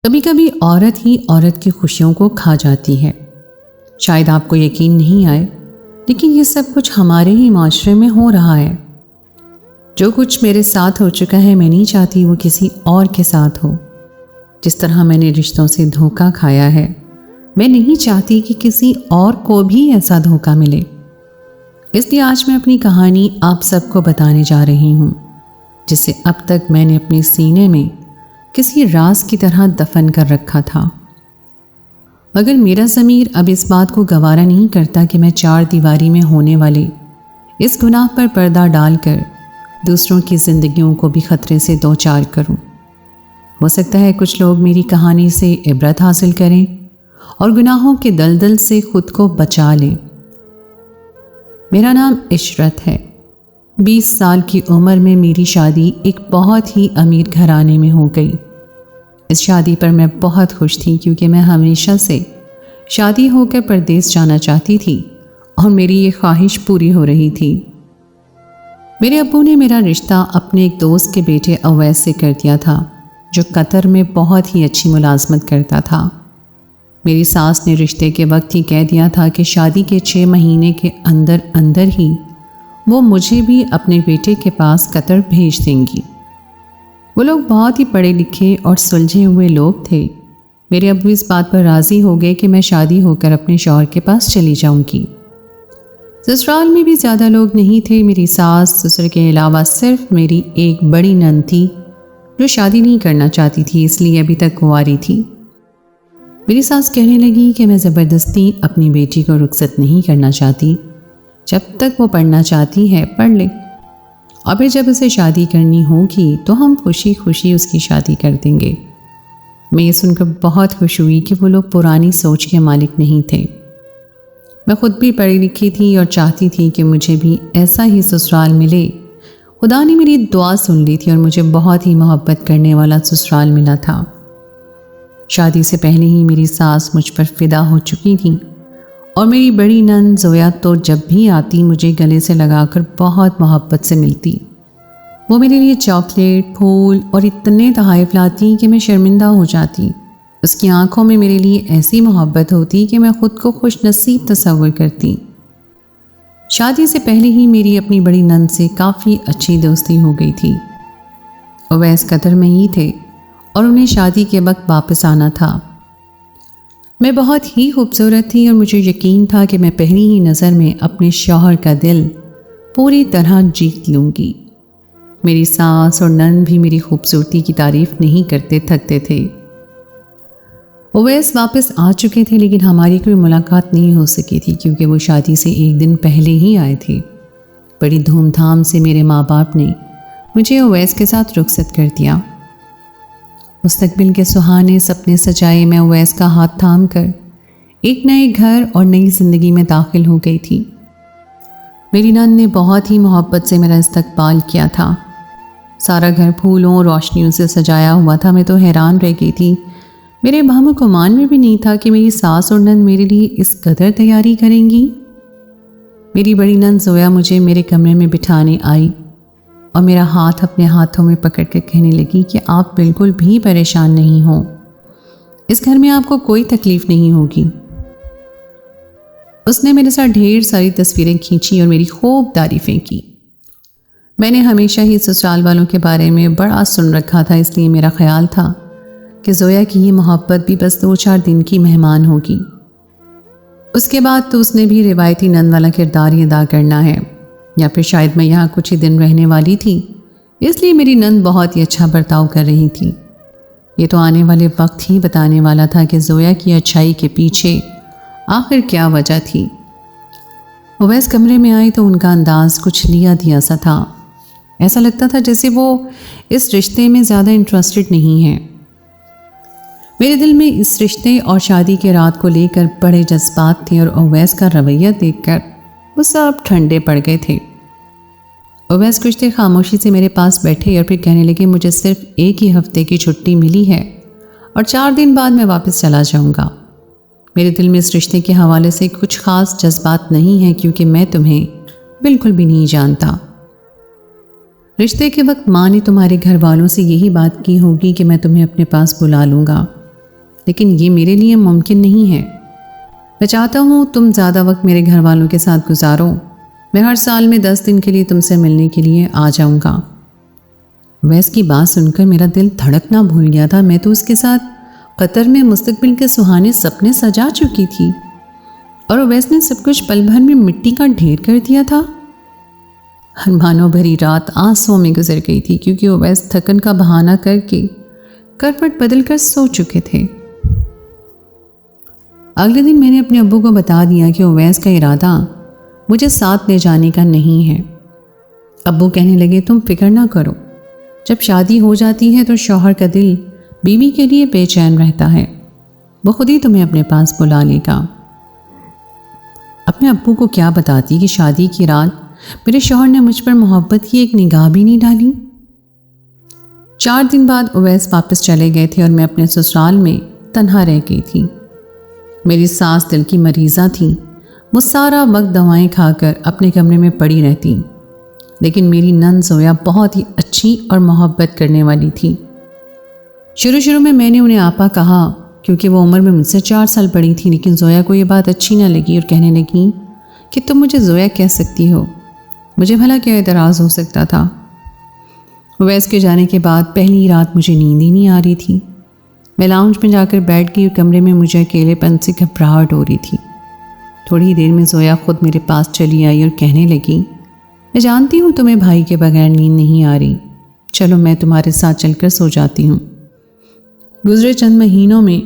कभी कभी औरत ही औरत की खुशियों को खा जाती है। शायद आपको यकीन नहीं आए, लेकिन ये सब कुछ हमारे ही माशरे में हो रहा है। जो कुछ मेरे साथ हो चुका है, मैं नहीं चाहती वो किसी और के साथ हो। जिस तरह मैंने रिश्तों से धोखा खाया है, मैं नहीं चाहती कि किसी और को भी ऐसा धोखा मिले। इसलिए आज मैं अपनी कहानी आप सबको बताने जा रही हूँ, जिसे अब तक मैंने अपने सीने में किसी राज की तरह दफन कर रखा था। मगर मेरा ज़मीर अब इस बात को गवारा नहीं करता कि मैं चार दीवारी में होने वाले इस गुनाह पर पर्दा डालकर दूसरों की ज़िंदगियों को भी ख़तरे से दो चार करूं। हो सकता है कुछ लोग मेरी कहानी से इबरत हासिल करें और गुनाहों के दलदल से खुद को बचा लें। मेरा नाम इशरत है। 20 साल की उम्र में मेरी शादी एक बहुत ही अमीर घराने में हो गई। इस शादी पर मैं बहुत खुश थी, क्योंकि मैं हमेशा से शादी होकर परदेस जाना चाहती थी और मेरी ये ख्वाहिश पूरी हो रही थी। मेरे अब्बू ने मेरा रिश्ता अपने एक दोस्त के बेटे अवैस से कर दिया था, जो कतर में बहुत ही अच्छी मुलाजमत करता था। मेरी सास ने रिश्ते के वक्त ही कह दिया था कि शादी के 6 महीने के अंदर अंदर ही वो मुझे भी अपने बेटे के पास कतर भेज देंगी। वो लोग बहुत ही पढ़े लिखे और सुलझे हुए लोग थे। मेरे अब्बू इस बात पर राज़ी हो गए कि मैं शादी होकर अपने शौहर के पास चली जाऊंगी। ससुराल में भी ज़्यादा लोग नहीं थे। मेरी सास ससुर के अलावा सिर्फ मेरी एक बड़ी नंद थी, जो शादी नहीं करना चाहती थी, इसलिए अभी तक कुंवारी थी। मेरी सास कहने लगी कि मैं ज़बरदस्ती अपनी बेटी को रुखसत नहीं करना चाहती। जब तक वो पढ़ना चाहती है पढ़ ले, और फिर जब उसे शादी करनी होगी तो हम खुशी खुशी उसकी शादी कर देंगे। मैं ये सुनकर बहुत खुश हुई कि वो लोग पुरानी सोच के मालिक नहीं थे। मैं खुद भी पढ़ी लिखी थी और चाहती थी कि मुझे भी ऐसा ही ससुराल मिले। खुदा ने मेरी दुआ सुन ली थी और मुझे बहुत ही मोहब्बत करने वाला ससुराल मिला था। शादी से पहले ही मेरी सास मुझ पर फिदा हो चुकी थी और मेरी बड़ी नंद जोया तो जब भी आती मुझे गले से लगाकर बहुत मोहब्बत से मिलती। वो मेरे लिए चॉकलेट, फूल और इतने तोहफ़े लाती कि मैं शर्मिंदा हो जाती। उसकी आंखों में मेरे लिए ऐसी मोहब्बत होती कि मैं खुद को खुश नसीब तस्वर करती। शादी से पहले ही मेरी अपनी बड़ी नंद से काफ़ी अच्छी दोस्ती हो गई थी। अवैस कतर में ही थे और उन्हें शादी के वक्त वापस आना था। मैं बहुत ही खूबसूरत थी और मुझे यकीन था कि मैं पहली ही नज़र में अपने शौहर का दिल पूरी तरह जीत लूँगी। मेरी सास और नंद भी मेरी खूबसूरती की तारीफ़ नहीं करते थकते थे। ओवैस वापस आ चुके थे, लेकिन हमारी कोई मुलाकात नहीं हो सकी थी, क्योंकि वो शादी से एक दिन पहले ही आए थे। बड़ी धूमधाम से मेरे माँ बाप ने मुझे ओवैस के साथ रुखसत कर दिया। मुस्तकबिल के सुहाने सपने सजाए मैं अवैस का हाथ थाम कर एक नए घर और नई ज़िंदगी में दाखिल हो गई थी। मेरी नंद ने बहुत ही मोहब्बत से मेरा इस्तकबाल किया था। सारा घर फूलों और रोशनियों से सजाया हुआ था। मैं तो हैरान रह गई थी। मेरे बहम गुमान में भी नहीं था कि मेरी सास और नंद मेरे लिए इस कदर तैयारी करेंगी। मेरी बड़ी नंद जोया मुझे मेरे कमरे में बिठाने आई और मेरा हाथ अपने हाथों में पकड़ कर कहने लगी कि आप बिल्कुल भी परेशान नहीं हो, इस घर में आपको कोई तकलीफ़ नहीं होगी। उसने मेरे साथ ढेर सारी तस्वीरें खींची और मेरी खूब तारीफ़ें की। मैंने हमेशा ही ससुराल वालों के बारे में बड़ा सुन रखा था, इसलिए मेरा ख्याल था कि जोया की ये मोहब्बत भी बस 2-4 दिन की मेहमान होगी। उसके बाद तो उसने भी रिवायती नंद वाला किरदार ही अदा करना है, या फिर शायद मैं यहाँ कुछ ही दिन रहने वाली थी, इसलिए मेरी नंद बहुत ही अच्छा बर्ताव कर रही थी। ये तो आने वाले वक्त ही बताने वाला था कि जोया की अच्छाई के पीछे आखिर क्या वजह थी। ओवैस कमरे में आई तो उनका अंदाज कुछ लिया दिया सा था। ऐसा लगता था जैसे वो इस रिश्ते में ज़्यादा इंटरेस्टेड नहीं है। मेरे दिल में इस रिश्ते और शादी के रात को लेकर बड़े जज्बात थे और ओवैस का रवैया देखकर वो सब ठंडे पड़ गए थे। ओवैस कुछ देर खामोशी से मेरे पास बैठे और फिर कहने लगे, मुझे सिर्फ एक ही हफ्ते की छुट्टी मिली है और 4 दिन बाद मैं वापस चला जाऊंगा। मेरे दिल में इस रिश्ते के हवाले से कुछ खास जज्बात नहीं है, क्योंकि मैं तुम्हें बिल्कुल भी नहीं जानता। रिश्ते के वक्त माँ ने तुम्हारे घर वालों से यही बात की होगी कि मैं तुम्हें अपने पास बुला लूँगा, लेकिन ये मेरे लिए मुमकिन नहीं है। मैं चाहता हूँ तुम ज़्यादा वक्त मेरे घर वालों के साथ गुजारो। मैं हर साल में 10 दिन के लिए तुमसे मिलने के लिए आ जाऊँगा। अवैस की बात सुनकर मेरा दिल धड़कना भूल गया था। मैं तो उसके साथ कतर में मुस्तकबिल के सुहाने सपने सजा चुकी थी और अवैस ने सब कुछ पल भर में मिट्टी का ढेर कर दिया था। अरमानों भरी रात आंसुओं में गुजर गई थी क्योंकि अवैस थकन का बहाना करके करवट बदल कर सो चुके थे। अगले दिन मैंने अपने अब्बू को बता दिया कि अवैस का इरादा मुझे साथ ले जाने का नहीं है। अब्बू कहने लगे, तुम फिक्र ना करो, जब शादी हो जाती है तो शौहर का दिल बीवी के लिए बेचैन रहता है, वो खुद ही तुम्हें अपने पास बुला लेगा। अपने अब्बू को क्या बताती कि शादी की रात मेरे शौहर ने मुझ पर मोहब्बत की एक निगाह भी नहीं डाली। 4 दिन बाद अवैस वापस चले गए थे और मैं अपने ससुराल में तन्हा रह गई थी। मेरी सास दिल की मरीज़ा थी। वो सारा वक्त दवाएं खाकर अपने कमरे में पड़ी रहती, लेकिन मेरी नंद जोया बहुत ही अच्छी और मोहब्बत करने वाली थी। शुरू में मैंने उन्हें आपा कहा क्योंकि वो उम्र में मुझसे 4 साल बड़ी थी, लेकिन जोया को ये बात अच्छी ना लगी और कहने लगी कि तुम मुझे जोया कह सकती हो, मुझे भला क्या एतराज़ हो सकता था। अवैस के जाने के बाद पहली रात मुझे नींद ही नहीं आ रही थी। मैं लाउंज में जाकर बैठ गई और कमरे में मुझे अकेलेपन से घबराहट हो रही थी। थोड़ी देर में जोया खुद मेरे पास चली आई और कहने लगी, मैं जानती हूँ तुम्हें भाई के बगैर नींद नहीं आ रही, चलो मैं तुम्हारे साथ चलकर सो जाती हूँ। गुजरे चंद महीनों में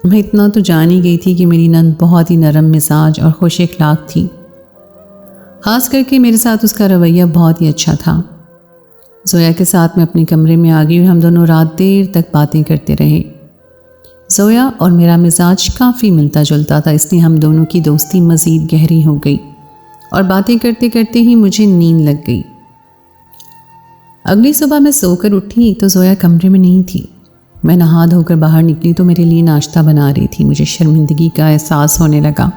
मैं इतना तो जान ही गई थी कि मेरी नंद बहुत ही नरम मिजाज और खुश अखलाक थी। खास करके मेरे साथ उसका रवैया बहुत ही अच्छा था। जोया के साथ मैं अपने कमरे में आ गई और हम दोनों रात देर तक बातें करते रहे। जोया और मेरा मिजाज काफ़ी मिलता जुलता था, इसलिए हम दोनों की दोस्ती मज़ीद गहरी हो गई और बातें करते करते ही मुझे नींद लग गई। अगली सुबह मैं सोकर उठी तो जोया कमरे में नहीं थी। मैं नहा धोकर बाहर निकली तो मेरे लिए नाश्ता बना रही थी। मुझे शर्मिंदगी का एहसास होने लगा।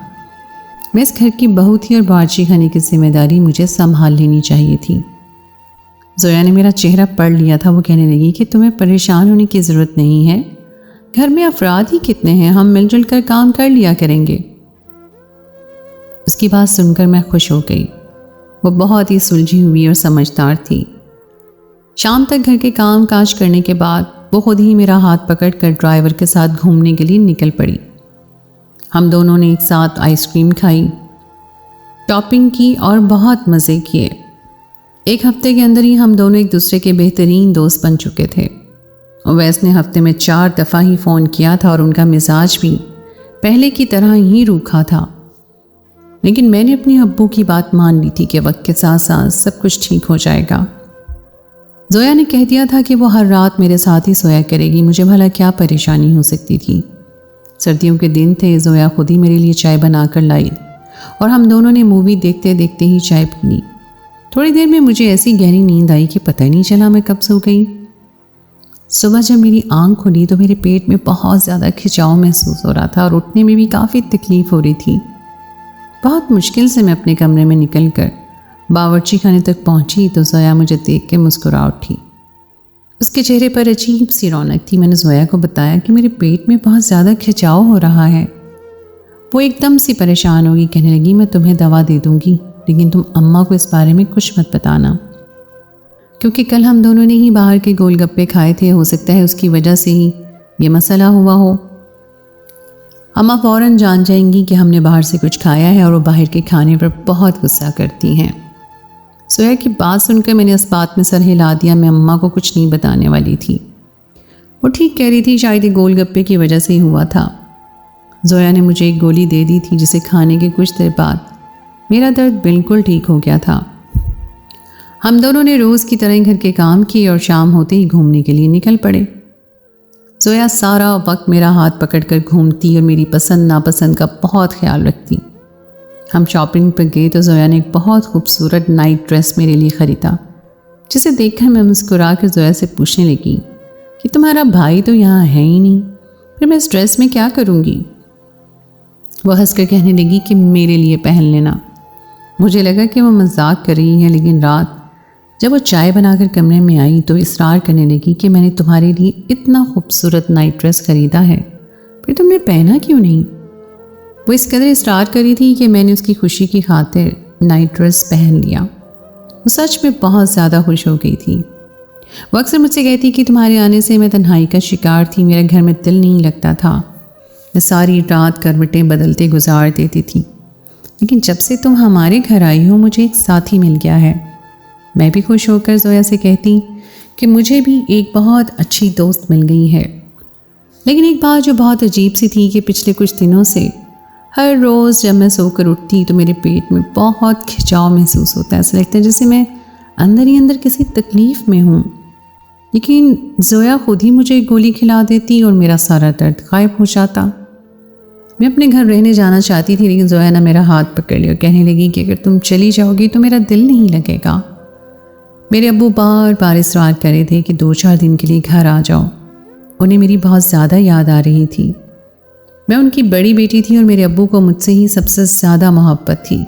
मैं इस घर की बहू थी और बावर्ची खाने की जिम्मेदारी मुझे संभाल लेनी चाहिए थी। जोया ने मेरा चेहरा पढ़ लिया था। वो कहने लगी कि तुम्हें परेशान होने की ज़रूरत नहीं है, घर में अफराद ही कितने हैं, हम मिलजुल कर काम कर लिया करेंगे। उसकी बात सुनकर मैं खुश हो गई। वो बहुत ही सुलझी हुई और समझदार थी। शाम तक घर के काम काज करने के बाद वो खुद ही मेरा हाथ पकड़कर ड्राइवर के साथ घूमने के लिए निकल पड़ी। हम दोनों ने एक साथ आइसक्रीम खाई, शॉपिंग की और बहुत मज़े किए। 1 हफ्ते के अंदर ही हम दोनों एक दूसरे के बेहतरीन दोस्त बन चुके थे। अवैस ने हफ्ते में 4 दफ़ा ही फ़ोन किया था और उनका मिजाज भी पहले की तरह ही रूखा था, लेकिन मैंने अपने अब्बू की बात मान ली थी कि वक्त के साथ साथ सब कुछ ठीक हो जाएगा। जोया ने कह दिया था कि वो हर रात मेरे साथ ही सोया करेगी, मुझे भला क्या परेशानी हो सकती थी। सर्दियों के दिन थे। जोया खुद ही मेरे लिए चाय बनाकर लाई और हम दोनों ने मूवी देखते देखते ही चाय पी ली। थोड़ी देर में मुझे ऐसी गहरी नींद आई कि पता ही नहीं चला मैं कब सो गई। सुबह जब मेरी आंख खुली तो मेरे पेट में बहुत ज़्यादा खिंचाव महसूस हो रहा था और उठने में भी काफ़ी तकलीफ़ हो रही थी। बहुत मुश्किल से मैं अपने कमरे में निकलकर बावर्ची खाने तक पहुंची तो जोया मुझे देख के मुस्कुरा उठी। उसके चेहरे पर अजीब सी रौनक थी। मैंने जोया को बताया कि मेरे पेट में बहुत ज़्यादा खिंचाव हो रहा है। वो एकदम सी परेशान होगी, कहने लगी मैं तुम्हें दवा दे दूँगी, लेकिन तुम अम्मा को इस बारे में कुछ मत बताना, क्योंकि कल हम दोनों ने ही बाहर के गोलगप्पे खाए थे, हो सकता है उसकी वजह से ही ये मसला हुआ हो। अम्मा फ़ौरन जान जाएंगी कि हमने बाहर से कुछ खाया है और वो बाहर के खाने पर बहुत गुस्सा करती हैं। जोया की बात सुनकर मैंने इस बात में सर हिला दिया। मैं अम्मा को कुछ नहीं बताने वाली थी। वो ठीक कह रही थी, शायद ये गोलगप्पे की वजह से ही हुआ था। जोया ने मुझे एक गोली दे दी थी जिसे खाने के कुछ देर बाद मेरा दर्द बिल्कुल ठीक हो गया था। हम दोनों ने रोज़ की तरह घर के काम किए और शाम होते ही घूमने के लिए निकल पड़े। जोया सारा वक्त मेरा हाथ पकड़कर घूमती और मेरी पसंद नापसंद का बहुत ख्याल रखती। हम शॉपिंग पर गए तो जोया ने एक बहुत खूबसूरत नाइट ड्रेस मेरे लिए ख़रीदा, जिसे देखकर मैं मुस्कुरा कर जोया से पूछने लगी कि तुम्हारा भाई तो यहाँ है ही नहीं, फिर मैं इस ड्रेस में क्या करूँगी। वह हंसकर कहने लगी कि मेरे लिए पहन लेना। मुझे लगा कि वह मजाक कर रही है, लेकिन रात जब वो चाय बनाकर कमरे में आई तो इसरार करने लगी कि मैंने तुम्हारे लिए इतना खूबसूरत नाइट ड्रेस ख़रीदा है, फिर तुमने पहना क्यों नहीं? वो इस कदर स्टार्ट करी थी कि मैंने उसकी खुशी की खातिर नाइट ड्रेस पहन लिया। वो सच में बहुत ज़्यादा खुश हो गई थी। वो अक्सर मुझसे कहती कि तुम्हारे आने से मैं तन्हाई का शिकार थी, मेरे घर में दिल नहीं लगता था, मैं सारी रात करवटें बदलते गुजार देती थी, लेकिन जब से तुम हमारे घर आई हो मुझे एक साथी मिल गया है। मैं भी खुश होकर जोया से कहती कि मुझे भी एक बहुत अच्छी दोस्त मिल गई है। लेकिन एक बात जो बहुत अजीब सी थी कि पिछले कुछ दिनों से हर रोज़ जब मैं सोकर उठती तो मेरे पेट में बहुत खिंचाव महसूस होता है। ऐसा लगता है जैसे मैं अंदर ही अंदर किसी तकलीफ़ में हूँ। लेकिन जोया खुद ही मुझे एक गोली खिला देती और मेरा सारा दर्द गायब हो जाता। मैं अपने घर रहने जाना चाहती थी, लेकिन जोया ने मेरा हाथ पकड़ लिया और कहने लगी कि अगर तुम चली जाओगी तो मेरा दिल नहीं लगेगा। मेरे अब्बू बार बार इसरार कर रहे थे कि 2-4 दिन के लिए घर आ जाओ। उन्हें मेरी बहुत ज़्यादा याद आ रही थी। मैं उनकी बड़ी बेटी थी और मेरे अब्बू को मुझसे ही सबसे ज़्यादा मोहब्बत थी।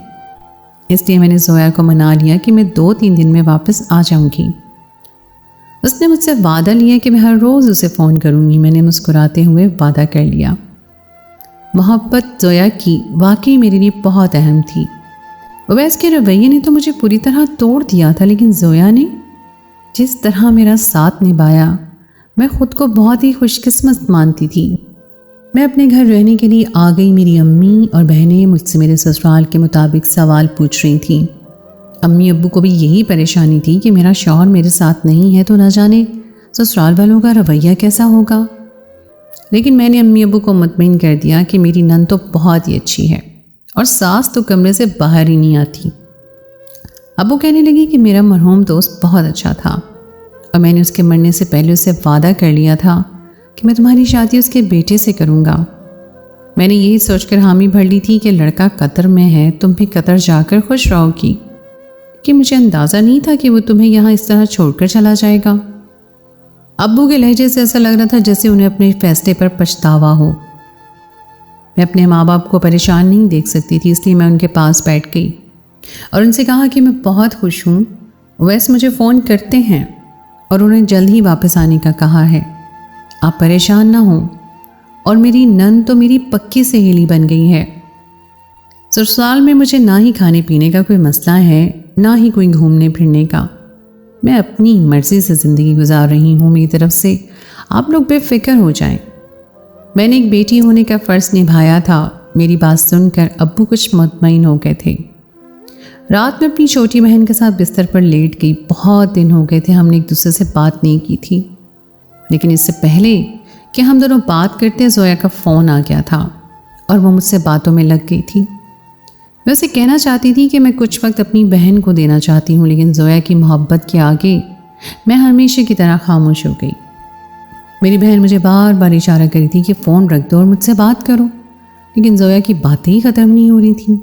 इसलिए मैंने जोया को मना लिया कि मैं 2-3 दिन में वापस आ जाऊंगी। उसने मुझसे वादा लिया कि मैं हर रोज़ उसे फ़ोन करूंगी। मैंने मुस्कुराते हुए वादा कर लिया। मोहब्बत जोया की वाकई मेरे लिए बहुत अहम थी। उवैस के रवैये ने तो मुझे पूरी तरह तोड़ दिया था, लेकिन जोया ने जिस तरह मेरा साथ निभाया मैं ख़ुद को बहुत ही खुशकिस्मत मानती थी। मैं अपने घर रहने के लिए आ गई। मेरी अम्मी और बहनें मुझसे मेरे ससुराल के मुताबिक सवाल पूछ रही थीं। अम्मी अब्बू को भी यही परेशानी थी कि मेरा शौहर मेरे साथ नहीं है तो न जाने ससुराल वालों का रवैया कैसा होगा। लेकिन मैंने अम्मी अब्बू को मुतमईन कर दिया कि मेरी नंद तो बहुत ही अच्छी है और सास तो कमरे से बाहर ही नहीं आती। अब्बू कहने लगी कि मेरा मरहूम दोस्त बहुत अच्छा था और मैंने उसके मरने से पहले उससे वादा कर लिया था कि मैं तुम्हारी शादी उसके बेटे से करूँगा। मैंने यही सोचकर हामी भर ली थी कि लड़का कतर में है, तुम भी कतर जाकर खुश रहोगी, कि मुझे अंदाज़ा नहीं था कि वो तुम्हें यहाँ इस तरह छोड़कर चला जाएगा। अब्बू के लहजे से ऐसा लग रहा था जैसे उन्हें अपने फैसले पर पछतावा हो। मैं अपने माँ बाप को परेशान नहीं देख सकती थी, इसलिए मैं उनके पास बैठ गई और उनसे कहा कि मैं बहुत खुश हूँ। वैसे मुझे फ़ोन करते हैं और उन्हें जल्द ही वापस आने का कहा है। आप परेशान ना हो। और मेरी नंद तो मेरी पक्की सहेली बन गई है। ससुराल में मुझे ना ही खाने पीने का कोई मसला है, ना ही कोई घूमने फिरने का। मैं अपनी मर्ज़ी से ज़िंदगी गुजार रही हूँ। मेरी तरफ से आप लोग बेफिक्र हो जाएं। मैंने एक बेटी होने का फ़र्ज़ निभाया था। मेरी बात सुनकर अब्बू कुछ मुतमईन हो गए थे। रात में अपनी छोटी बहन के साथ बिस्तर पर लेट गई। बहुत दिन हो गए थे हमने एक दूसरे से बात नहीं की थी, लेकिन इससे पहले कि हम दोनों बात करते जोया का फ़ोन आ गया था और वो मुझसे बातों में लग गई थी। मैं उसे कहना चाहती थी कि मैं कुछ वक्त अपनी बहन को देना चाहती हूँ, लेकिन जोया की मोहब्बत के आगे मैं हमेशा की तरह खामोश हो गई। मेरी बहन मुझे बार बार इशारा करी थी कि फ़ोन रख दो और मुझसे बात करो, लेकिन जोया की बातें ही ख़त्म नहीं हो रही थी।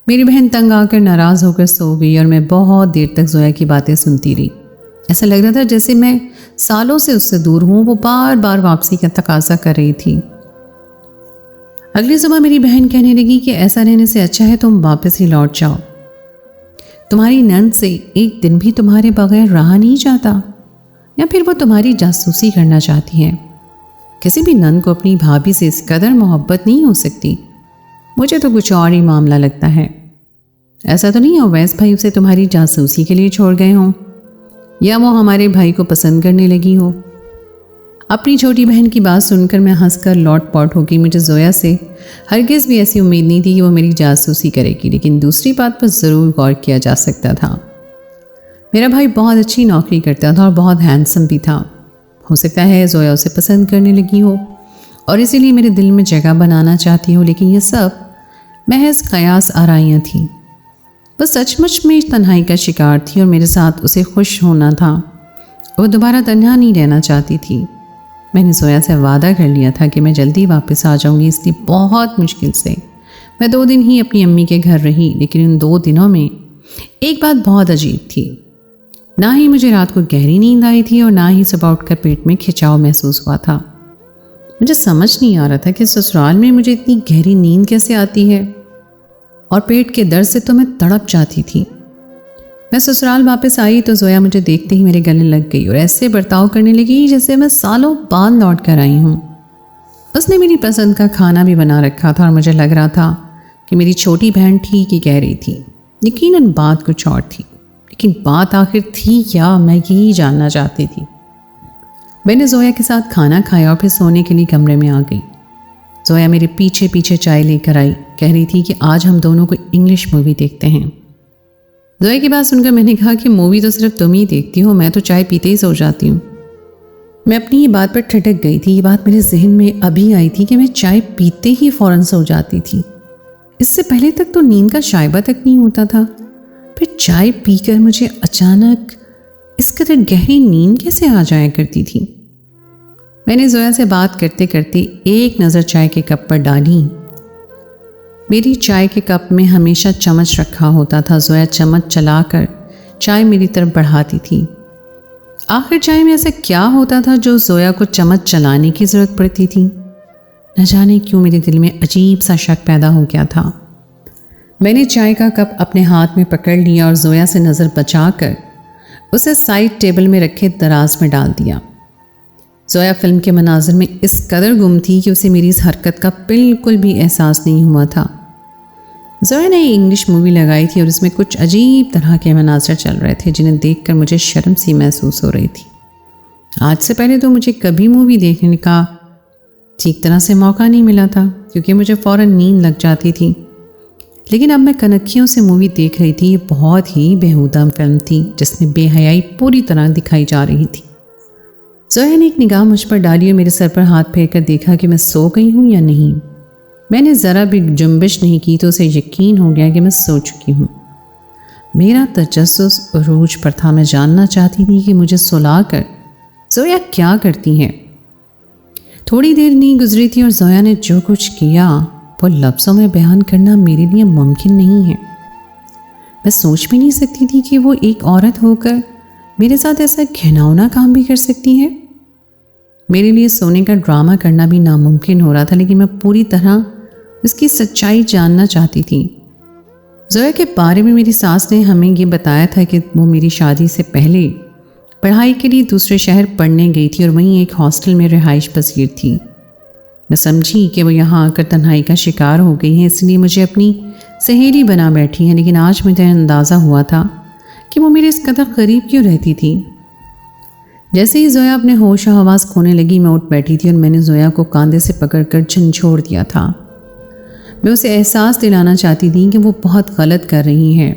मेरी बहन तंग आकर नाराज़ होकर सो गई और मैं बहुत देर तक जोया की बातें सुनती रही। ऐसा लग रहा था जैसे मैं सालों से उससे दूर हूँ। वो बार बार वापसी का तकाजा कर रही थी। अगली सुबह मेरी बहन कहने लगी कि ऐसा रहने से अच्छा है तुम वापस ही लौट जाओ। तुम्हारी नंद से एक दिन भी तुम्हारे बगैर रहा नहीं जाता, या फिर वो तुम्हारी जासूसी करना चाहती है। किसी भी नंद को अपनी भाभी से इस कदर मोहब्बत नहीं हो सकती। मुझे तो कुछ और ही मामला लगता है। ऐसा तो नहीं है अवैस भाई उसे तुम्हारी जासूसी के लिए छोड़ गए हों, या वो हमारे भाई को पसंद करने लगी हो। अपनी छोटी बहन की बात सुनकर मैं हंसकर लौट पौट हो गई। मुझे जोया से हरगिज़ भी ऐसी उम्मीद नहीं थी कि वो मेरी जासूसी करेगी, लेकिन दूसरी बात पर ज़रूर गौर किया जा सकता था। मेरा भाई बहुत अच्छी नौकरी करता था और बहुत हैंडसम भी था। हो सकता है जोया उसे पसंद करने लगी हो और इसीलिए मेरे दिल में जगह बनाना चाहती हो, लेकिन ये सब महज कयास आराइयाँ थीं। वह सचमुच में तन्हाई का शिकार थी और मेरे साथ उसे खुश होना था। वो दोबारा तन्हा नहीं रहना चाहती थी। मैंने जोया से वादा कर लिया था कि मैं जल्दी वापस आ जाऊंगी, इसलिए बहुत मुश्किल से मैं 2 दिन ही अपनी अम्मी के घर रही। लेकिन उन 2 दिनों में एक बात बहुत अजीब थी। ना ही मुझे रात को गहरी नींद आई थी और ना ही सुबह उठकर पेट में खिंचाव महसूस हुआ था। मुझे समझ नहीं आ रहा था कि ससुराल में मुझे इतनी गहरी नींद कैसे आती है, और पेट के दर्द से तो मैं तड़प जाती थी। मैं ससुराल वापस आई तो जोया मुझे देखते ही मेरे गले लग गई और ऐसे बर्ताव करने लगी जैसे मैं सालों बाद लौट कर आई हूँ। उसने मेरी पसंद का खाना भी बना रखा था और मुझे लग रहा था कि मेरी छोटी बहन ठीक ही कह रही थी। यकीनन बात कुछ और थी, लेकिन बात आखिर थी क्या, मैं यही जानना चाहती थी। मैंने जोया के साथ खाना खाया और फिर सोने के लिए कमरे में आ गई। जोया मेरे पीछे पीछे चाय लेकर आई, कह रही थी कि आज हम दोनों को इंग्लिश मूवी देखते हैं। जोया की बात सुनकर मैंने कहा कि मूवी तो सिर्फ तुम ही देखती हो, मैं तो चाय पीते ही सो जाती हूँ। मैं अपनी ये बात पर ठिठक गई थी। ये बात मेरे जहन में अभी आई थी कि मैं चाय पीते ही फ़ौरन सो जाती थी। इससे पहले तक तो नींद का शायबा तक नहीं होता था, फिर चाय पीकर मुझे अचानक इस कदर गहरी नींद कैसे आ जाया करती थी। मैंने जोया से बात करते करते एक नज़र चाय के कप पर डाली। मेरी चाय के कप में हमेशा चम्मच रखा होता था। जोया चम्मच चलाकर चाय मेरी तरफ बढ़ाती थी। आखिर चाय में ऐसा क्या होता था जो जोया को चम्मच चलाने की ज़रूरत पड़ती थी? न जाने क्यों मेरे दिल में अजीब सा शक पैदा हो गया था। मैंने चाय का कप अपने हाथ में पकड़ लिया और जोया से नज़र बचाकर उसे साइड टेबल में रखे दराज में डाल दिया। जोया फिल्म के मनाजिर में इस कदर गुम थी कि उसे मेरी इस हरकत का बिल्कुल भी एहसास नहीं हुआ था। जोया ने इंग्लिश मूवी लगाई थी और इसमें कुछ अजीब तरह के मनाज़र चल रहे थे जिन्हें देखकर मुझे शर्म सी महसूस हो रही थी। आज से पहले तो मुझे कभी मूवी देखने का ठीक तरह से मौका नहीं मिला था, क्योंकि मुझे फ़ौरन नींद लग जाती थी। लेकिन अब मैं कनखियों से मूवी देख रही थी। ये बहुत ही बेहुदा फिल्म थी जिसमें बेहयाई पूरी तरह दिखाई जा रही थी। जोया ने एक निगाह मुझ पर डाली और मेरे सर पर हाथ फेर कर देखा कि मैं सो गई हूँ या नहीं। मैंने ज़रा भी जुम्बिश नहीं की तो उसे यकीन हो गया कि मैं सो चुकी हूँ। मेरा तजस्सुस उरूज पर था। मैं जानना चाहती थी कि मुझे सुलाकर जोया क्या करती है। थोड़ी देर नहीं गुजरी थी और जोया ने जो कुछ किया वो लफ्ज़ों में बयान करना मेरे लिए मुमकिन नहीं है। मैं सोच भी नहीं सकती थी कि वो एक औरत होकर मेरे साथ ऐसा घिनौना काम भी कर सकती है। मेरे लिए सोने का ड्रामा करना भी नामुमकिन हो रहा था, लेकिन मैं पूरी तरह उसकी सच्चाई जानना चाहती थी। जोया के बारे में मेरी सास ने हमें ये बताया था कि वो मेरी शादी से पहले पढ़ाई के लिए दूसरे शहर पढ़ने गई थी और वहीं एक हॉस्टल में रिहाइश पसीर थी। मैं समझी कि वो यहाँ आकर तन्हाई का शिकार हो गई है, इसलिए मुझे अपनी सहेली बना बैठी है। लेकिन आज मुझे अंदाज़ा हुआ था कि वो मेरे इस कदर करीब क्यों रहती थी। जैसे ही जोया अपने होश और हवास खोने लगी, मैं उठ बैठी थी और मैंने जोया को कंधे से पकड़कर झंझोड़ दिया था। मैं उसे एहसास दिलाना चाहती थी कि वो बहुत गलत कर रही है,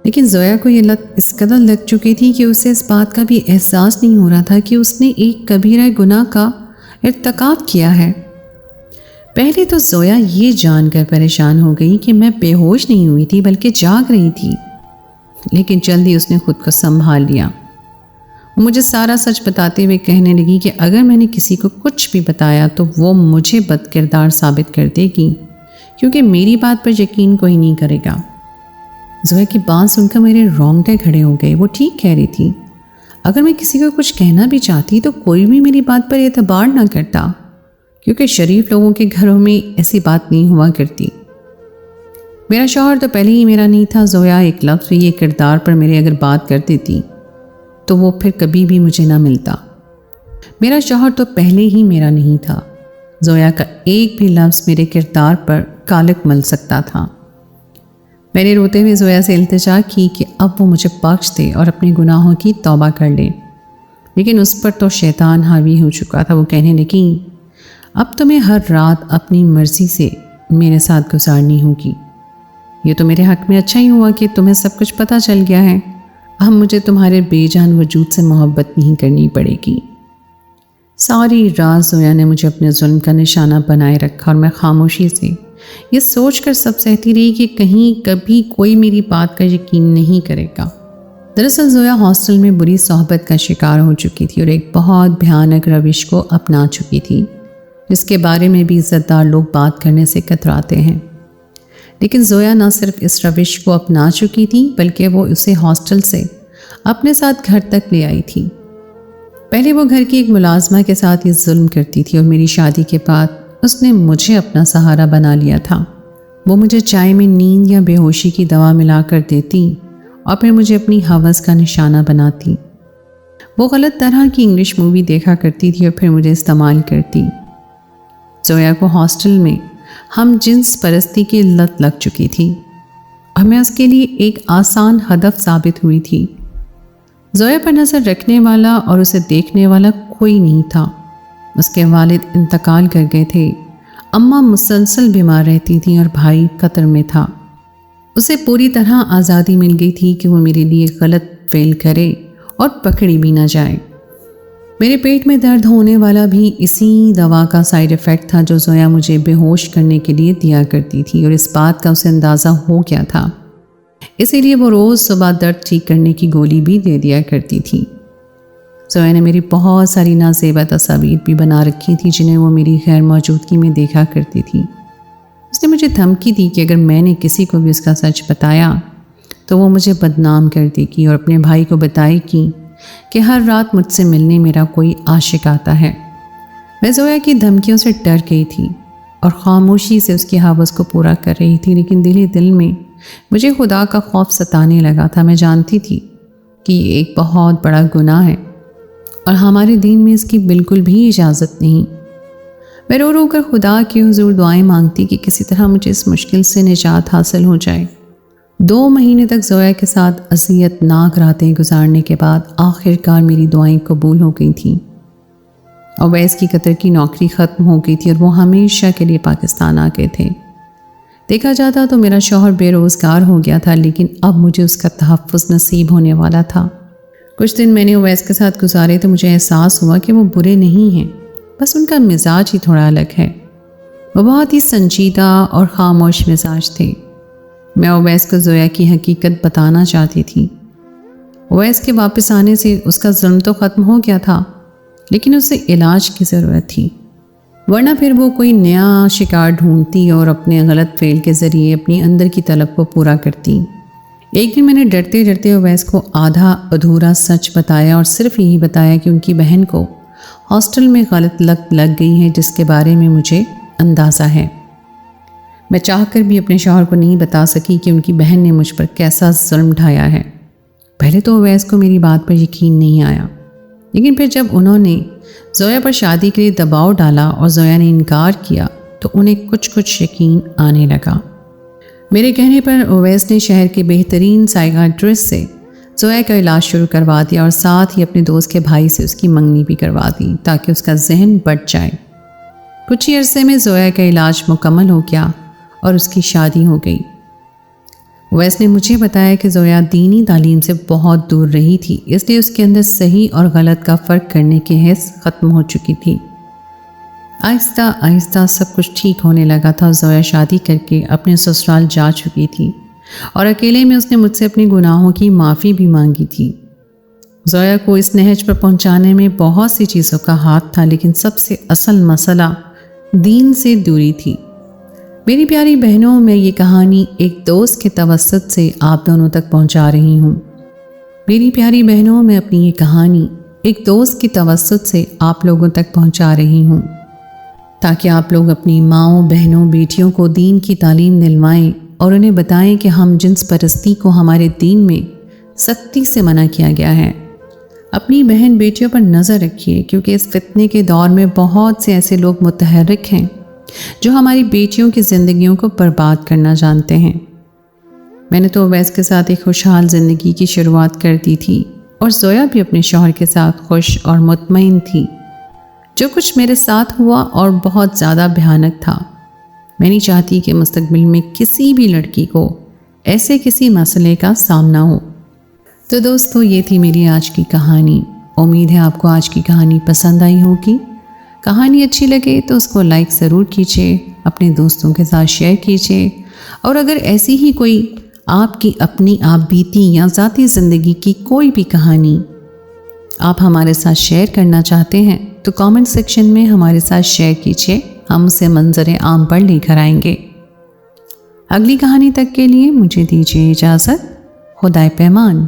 लेकिन जोया को ये लत इस कदर लग चुकी थी कि उसे इस बात का भी एहसास नहीं हो रहा था कि उसने एक कबीरा गुनाह का इर्तिकाब किया है। पहले तो जोया ये जानकर परेशान हो गई कि मैं बेहोश नहीं हुई थी बल्कि जाग रही थी, लेकिन जल्दी उसने खुद को संभाल लिया। मुझे सारा सच बताते हुए कहने लगी कि अगर मैंने किसी को कुछ भी बताया तो वो मुझे बदकिरदार साबित कर देगी, क्योंकि मेरी बात पर यकीन कोई नहीं करेगा। जोया की बात सुनकर मेरे रोंगटे खड़े हो गए। वो ठीक कह रही थी। अगर मैं किसी को कुछ कहना भी चाहती तो कोई भी मेरी बात पर एतबार ना करता, क्योंकि शरीफ लोगों के घरों में ऐसी बात नहीं हुआ करती। मेरा शौहर तो पहले ही मेरा नहीं था। जोया एक लफ्ज़ ये किरदार पर मेरे अगर बात कर देती तो वो फिर कभी भी मुझे ना मिलता। मेरा शौहर तो पहले ही मेरा नहीं था। जोया का एक भी लफ्ज़ मेरे किरदार पर कालिक मल सकता था। मैंने रोते हुए जोया से इल्तिजा की कि अब वो मुझे बख्श दे और अपने गुनाहों की तौबा कर ले, लेकिन उस पर तो शैतान हावी हो चुका था। वो कहने लगी, अब तुम्हें हर रात अपनी मर्ज़ी से मेरे साथ गुजारनी होगी। ये तो मेरे हक़ में अच्छा ही हुआ कि तुम्हें सब कुछ पता चल गया है। अब मुझे तुम्हारे बेजान वजूद से मोहब्बत नहीं करनी पड़ेगी। सारी रात जोया ने मुझे अपने जुल्म का निशाना बनाए रखा और मैं खामोशी से ये सोचकर सब सहती रही कि कहीं कभी कोई मेरी बात का यकीन नहीं करेगा। दरअसल जोया हॉस्टल में बुरी सोहबत का शिकार हो चुकी थी और एक बहुत भयानक रविश को अपना चुकी थी, जिसके बारे में भी इज़्ज़तदार लोग बात करने से कतराते हैं। लेकिन जोया न सिर्फ इस रविश को अपना चुकी थी, बल्कि वो उसे हॉस्टल से अपने साथ घर तक ले आई थी। पहले वो घर की एक मुलाजमा के साथ ये जुल्म करती थी और मेरी शादी के बाद उसने मुझे अपना सहारा बना लिया था। वो मुझे चाय में नींद या बेहोशी की दवा मिलाकर देती और फिर मुझे अपनी हवस का निशाना बनाती। वो गलत तरह की इंग्लिश मूवी देखा करती थी और फिर मुझे इस्तेमाल करती। जोया को हॉस्टल में हम जिन्स परस्ती की लत लग चुकी थी और मैं उसके लिए एक आसान हदफ साबित हुई थी। जोया पर नज़र रखने वाला और उसे देखने वाला कोई नहीं था। उसके वालिद इंतकाल कर गए थे, अम्मा मुसलसल बीमार रहती थी और भाई कतर में था। उसे पूरी तरह आज़ादी मिल गई थी कि वो मेरे लिए गलत फेल करे और पकड़ी भी ना जाए। मेरे पेट में दर्द होने वाला भी इसी दवा का साइड इफ़ेक्ट था जो जोया मुझे बेहोश करने के लिए दिया करती थी, और इस बात का उसे अंदाज़ा हो गया था। इसीलिए वो रोज़ सुबह दर्द ठीक करने की गोली भी दे दिया करती थी। जोया ने मेरी बहुत सारी नाज़ेबा तस्वीर भी बना रखी थी जिन्हें वो मेरी गैर मौजूदगी में देखा करती थी। उसने मुझे धमकी दी कि अगर मैंने किसी को भी उसका सच बताया तो वो मुझे बदनाम कर देगी और अपने भाई को बताएगी कि हर रात मुझसे मिलने मेरा कोई आशिक आता है। मैं जोया की धमकियों से डर गई थी और खामोशी से उसकी हवस को पूरा कर रही थी, लेकिन दिल में मुझे खुदा का खौफ सताने लगा था। मैं जानती थी कि ये एक बहुत बड़ा गुनाह है और हमारे दीन में इसकी बिल्कुल भी इजाज़त नहीं। मैं रो रो कर खुदा की हुजूर दुआएं मांगती कि किसी तरह मुझे इस मुश्किल से निजात हासिल हो जाए। 2 महीने तक जोया के साथ अज़ियतनाक रातें गुजारने के बाद आखिरकार मेरी दुआएं कबूल हो गई थीं। अवैस की कतर की नौकरी ख़त्म हो गई थी और वो हमेशा के लिए पाकिस्तान आ गए थे। देखा जाता तो मेरा शौहर बेरोज़गार हो गया था, लेकिन अब मुझे उसका तहफ़्फ़ुज़ नसीब होने वाला था। कुछ दिन मैंने अवैस के साथ गुजारे तो मुझे एहसास हुआ कि वो बुरे नहीं हैं, बस उनका मिजाज ही थोड़ा अलग है। वो बहुत ही संजीदा और खामोश मिजाज थे। मैं अवैस को जोया की हकीकत बताना चाहती थी। अवैस के वापस आने से उसका जुल्म तो ख़त्म हो गया था, लेकिन उसे इलाज की ज़रूरत थी, वरना फिर वो कोई नया शिकार ढूंढती और अपने गलत फेल के ज़रिए अपनी अंदर की तलब को पूरा करती। एक दिन मैंने डरते डरते अवैस को आधा अधूरा सच बताया और सिर्फ यही बताया कि उनकी बहन को हॉस्टल में गलत लत लग गई है, जिसके बारे में मुझे अंदाज़ा है। मैं चाहकर भी अपने शौहर को नहीं बता सकी कि उनकी बहन ने मुझ पर कैसा जुल्म ढाया है। पहले तो अवैस को मेरी बात पर यकीन नहीं आया, लेकिन फिर जब उन्होंने जोया पर शादी के लिए दबाव डाला और जोया ने इनकार किया तो उन्हें कुछ यकीन आने लगा। मेरे कहने पर अवैस ने शहर के बेहतरीन साइकियाट्रिस्ट से जोया का इलाज शुरू करवा दिया और साथ ही अपने दोस्त के भाई से उसकी मंगनी भी करवा दी ताकि उसका जहन बढ़ जाए। कुछ ही अरसे में जोया का इलाज मुकम्मल हो गया और उसकी शादी हो गई। अवैस ने मुझे बताया कि जोया दीनी तालीम से बहुत दूर रही थी, इसलिए उसके अंदर सही और गलत का फ़र्क करने की हिस्स ख़त्म हो चुकी थी। आहिस्ता आहिस्ता सब कुछ ठीक होने लगा था। जोया शादी करके अपने ससुराल जा चुकी थी और अकेले में उसने मुझसे अपने गुनाहों की माफ़ी भी मांगी थी। जोया को इस नहज पर पहुंचाने में बहुत सी चीज़ों का हाथ था, लेकिन सबसे असल मसला दीन से दूरी थी। मेरी प्यारी बहनों, मैं ये कहानी एक दोस्त के तवस्सुत से आप दोनों तक पहुंचा रही हूँ। मेरी प्यारी बहनों, मैं अपनी ये कहानी एक दोस्त की तवस्सुत से आप लोगों तक पहुंचा रही हूँ ताकि आप लोग अपनी माँओं, बहनों, बेटियों को दीन की तालीम दिलवाएं और उन्हें बताएं कि हम जिन्स परस्ती को हमारे दीन में सख्ती से मना किया गया है। अपनी बहन बेटियों पर नज़र रखिए, क्योंकि इस फितने के दौर में बहुत से ऐसे लोग मुतहर्रिक हैं जो हमारी बेटियों की ज़िंदगियों को बर्बाद करना जानते हैं। मैंने तो अवैस के साथ एक खुशहाल ज़िंदगी की शुरुआत कर दी थी और जोया भी अपने शौहर के साथ खुश और मुतमईन थी। जो कुछ मेरे साथ हुआ और बहुत ज़्यादा भयानक था। मैं नहीं चाहती कि मुस्तकबिल में किसी भी लड़की को ऐसे किसी मसले का सामना हो। तो दोस्तों, ये थी मेरी आज की कहानी। उम्मीद है आपको आज की कहानी पसंद आई होगी। कहानी अच्छी लगे तो उसको लाइक ज़रूर कीजिए, अपने दोस्तों के साथ शेयर कीजिए, और अगर ऐसी ही कोई आपकी अपनी आप बीती या ज़ाती ज़िंदगी की कोई भी कहानी आप हमारे साथ शेयर करना चाहते हैं तो कमेंट सेक्शन में हमारे साथ शेयर कीजिए। हम उसे मंजर आम पर लेकर आएंगे। अगली कहानी तक के लिए मुझे दीजिए इजाज़त। खुदाए पैमान।